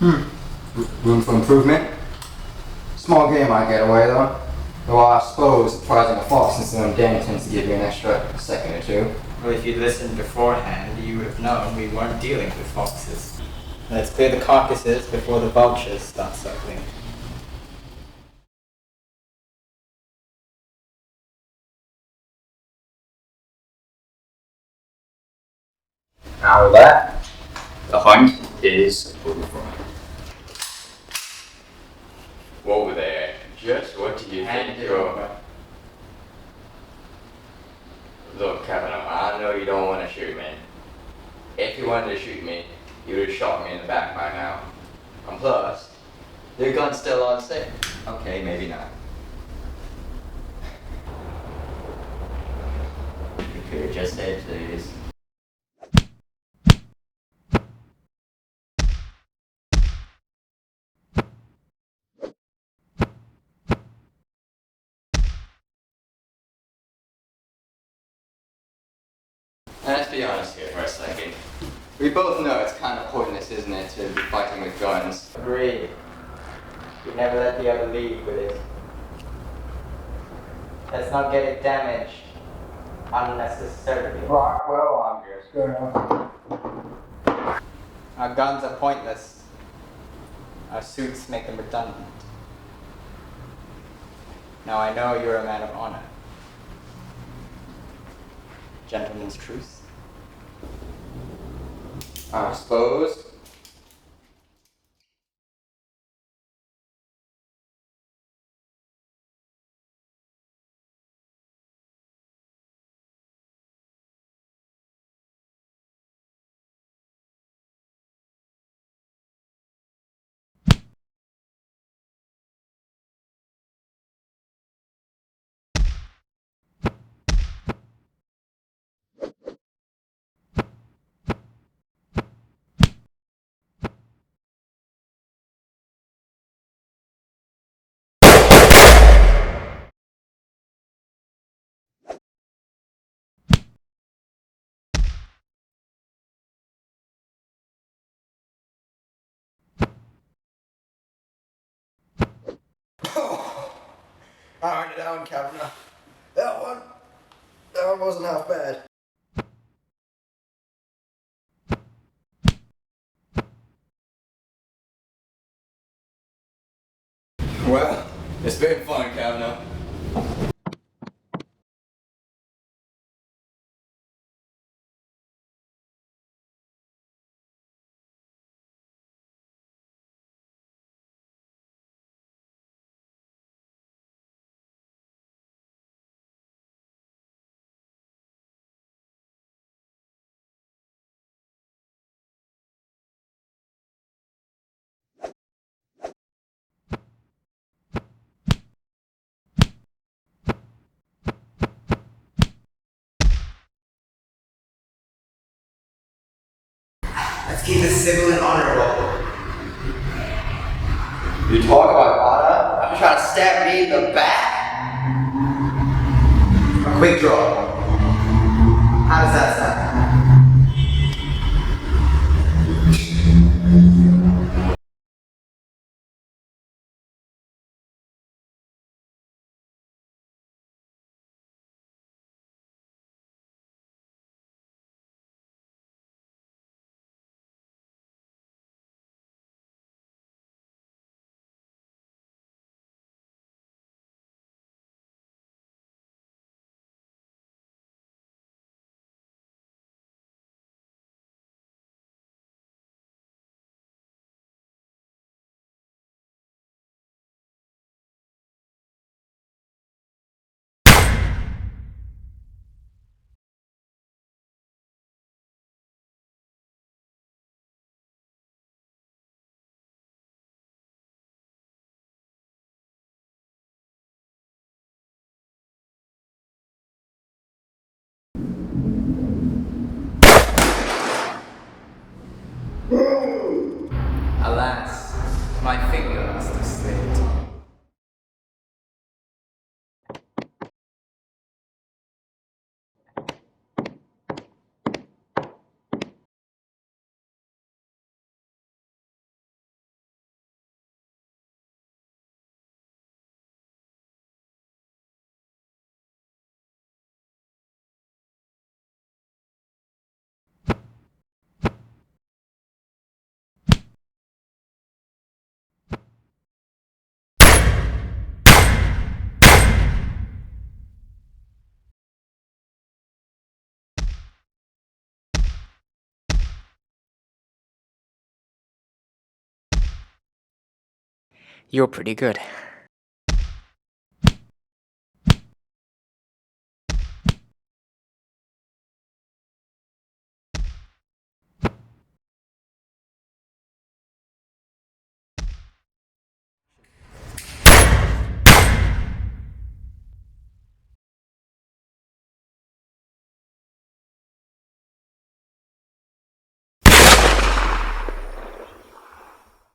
Room for improvement. Small game might get away though. Though I suppose prizing a fox instead of den tends to give you an extra second or two. Well, if you'd listened beforehand, you would have known we weren't dealing with foxes. Let's clear the carcasses before the vultures start circling. Now with that, the hunt is over. Whoa there, just what do you think you're... Look, Kevin, I know you don't want to shoot me. If you wanted to shoot me, you would have shot me in the back by now. And plus, your gun's still on safe. Okay, maybe not. You could just say please. Let's be honest here for a second. We both know it's kind of pointless, isn't it, to be fighting with guns? Agreed. You never let the other lead with it. Let's not get it damaged unnecessarily. Right, well, I'm just gonna... Our guns are pointless. Our suits make them redundant. Now I know you're a man of honor. Gentleman's truce. I suppose. Iron it down, Kavanagh. That one wasn't half bad. Well, it's been fun, Kavanagh. Let's keep it civil and honorable. You talk about honor? I'm trying to stab me in the back? A quick draw. How does that sound? You're pretty good.